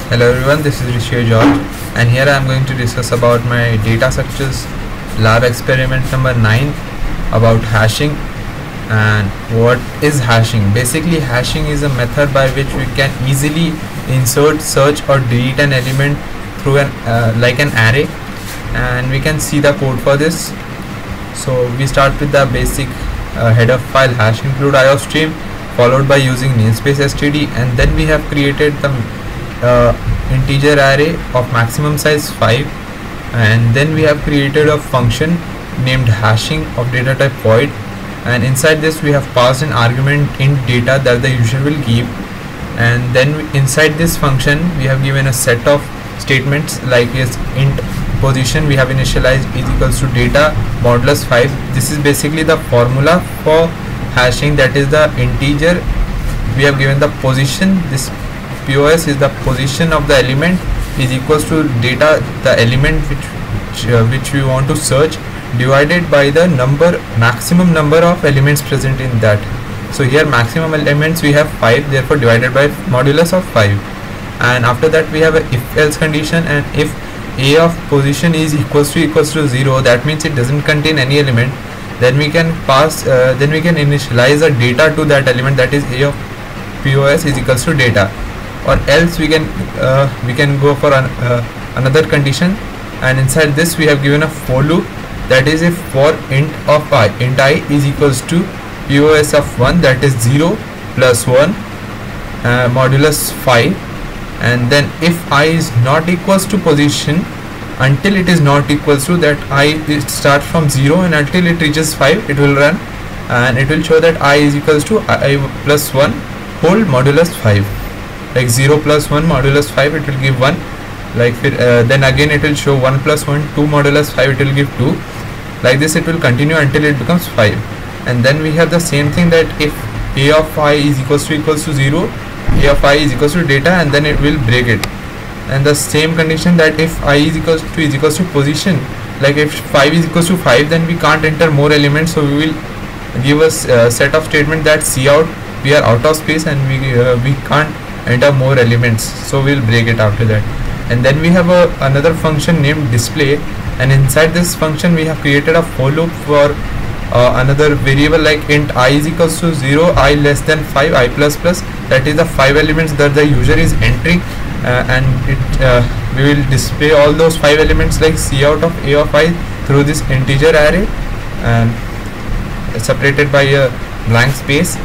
Hello everyone, this is Rishi George, and here I am going to discuss about my data structures lab experiment number 9 about hashing. And what is hashing? Basically, hashing is a method by which we can easily insert, search or delete an element through like an array, and we can see the code for this. So we start with the basic header file hash include iostream, followed by using namespace std, and then we have created the integer array of maximum size 5, and then we have created a function named hashing of data type void, and inside this we have passed an argument int data that the user will give, and then inside this function we have given a set of statements like is int position we have initialized is equals to data modulus 5. This is basically the formula for hashing, that is the integer we have given the position. This POS is the position of the element is equals to data the element which we want to search divided by the maximum number of elements present in that. So here maximum elements we have 5, therefore divided by modulus of 5. And after that we have a if else condition, and if a of position is equals to 0, that means it doesn't contain any element, then we can initialize a data to that element, that is a of POS is equals to data. Or else we can go for another condition, and inside this we have given a for loop, that is if for int I is equals to POS of 1, that is 0 plus 1 modulus 5, and then if I is not equals to position until it is not equals to that it starts from 0 and until it reaches 5 it will run, and it will show that I is equals to I plus 1 whole modulus 5. Like 0 plus 1 modulus 5 it will give 1, like then again it will show 1 plus 1 2 modulus 5 it will give 2, like this it will continue until it becomes 5. And then we have the same thing, that if a of I is equals to 0, a of I is equals to data, and then it will break it. And the same condition, that if I is equals to position, like if 5 is equals to 5, then we can't enter more elements, so we will give us a set of statement that cout, we are out of space and we can't enter more elements, so we'll break it after that. And then we have another function named display, and inside this function we have created a for loop for another variable like int I is equals to 0, I less than 5, I plus plus, that is the 5 elements that the user is entering, and we will display all those 5 elements like cout of a of I through this integer array, and separated by a blank space.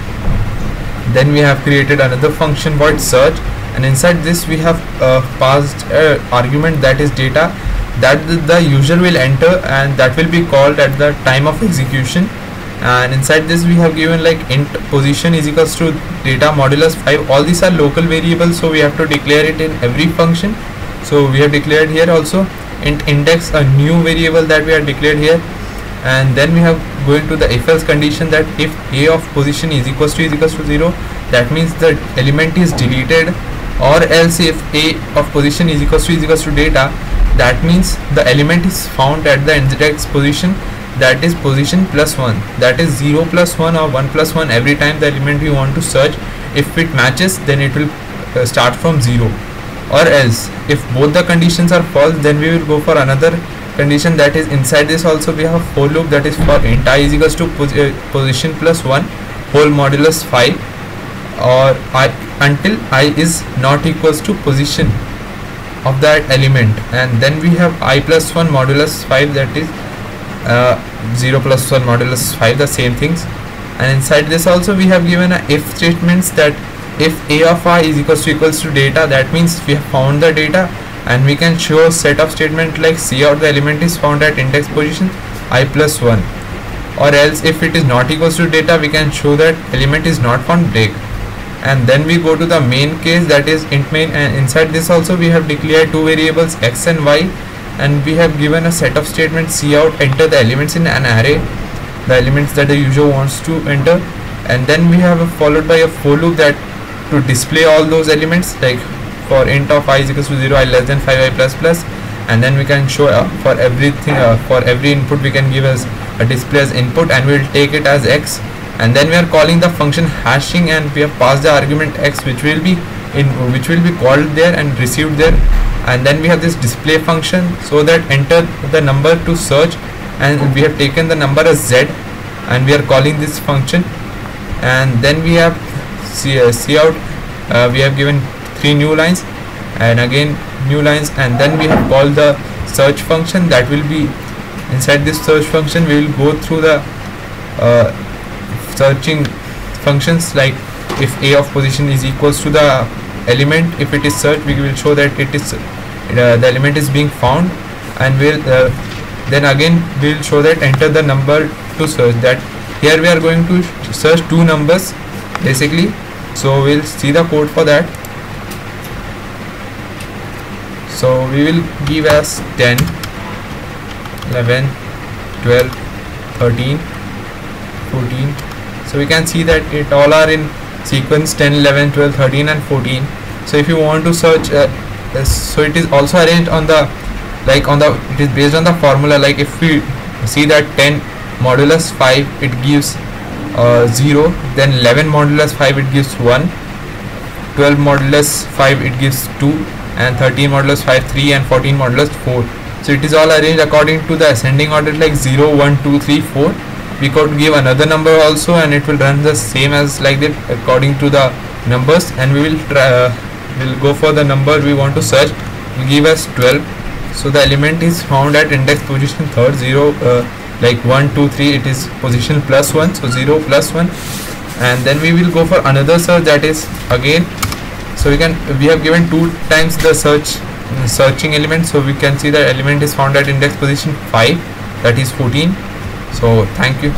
Then we have created another function void search, and inside this we have passed argument that is data that the user will enter, and that will be called at the time of execution. And inside this we have given like int position is equals to data modulus 5. All these are local variables, so we have to declare it in every function. So we have declared here also int index, a new variable that we have declared here. And then we have going to the if else condition, that if a of position is equals to 0, that means the element is deleted, or else if a of position is equals to data, that means the element is found at the index position, that is position plus 1, that is 0 plus 1 or 1 plus 1 every time the element we want to search. If it matches, then it will start from 0, or else if both the conditions are false, then we will go for another condition, that is inside this also we have a for loop, that is for int I is equals to position plus 1 whole modulus 5, or until I is not equals to position of that element, and then we have I plus 1 modulus 5, that is 0 plus 1 modulus 5, the same things. And inside this also we have given a if statements, that if a of I is equals to data, that means we have found the data, and we can show a set of statement like cout the element is found at index position I plus 1, or else if it is not equals to data, we can show that element is not found, break. And then we go to the main case, that is int main, and inside this also we have declared two variables x and y, and we have given a set of statements cout enter the elements in an array, the elements that the user wants to enter, and then we have followed by a for loop that to display all those elements, like for int of I is equals to 0, I less than 5, I plus plus, and then we can show for everything for every input we can give as a display as input, and we will take it as x, and then we are calling the function hashing, and we have passed the argument x, which will be in which will be called there and received there. And then we have this display function, so that enter the number to search, and we have taken the number as Z and we are calling this function. And then we have cout, we have given 3 new lines and again new lines, and then we have called the search function. That will be inside this search function. We will go through the searching functions, like if a of position is equals to the element, if it is searched, we will show that it is the element is being found, and we'll then again we will show that enter the number to search. That here we are going to search 2 numbers basically, so we'll see the code for that. So we will give as 10, 11, 12, 13, 14. So we can see that it all are in sequence 10, 11, 12, 13 and 14. So if you want to search, so it is also arranged on the it is based on the formula. Like if we see that 10 modulus 5 it gives 0, then 11 modulus 5 it gives 1, 12 modulus 5 it gives 2, and 13 modulus 5 3, and 14 modulus 4. So it is all arranged according to the ascending order, like 0, 1, 2, 3, 4. We could give another number also and it will run the same as like that according to the numbers. And we will try, we'll go for the number we want to search. We'll give us 12. So the element is found at index position 3rd, 0, like 1, 2, 3, it is position plus 1, so 0 plus 1. And then we will go for another search, that is again, so we have given 2 times the searching element, so we can see the element is found at index position 5, that is 14. So thank you.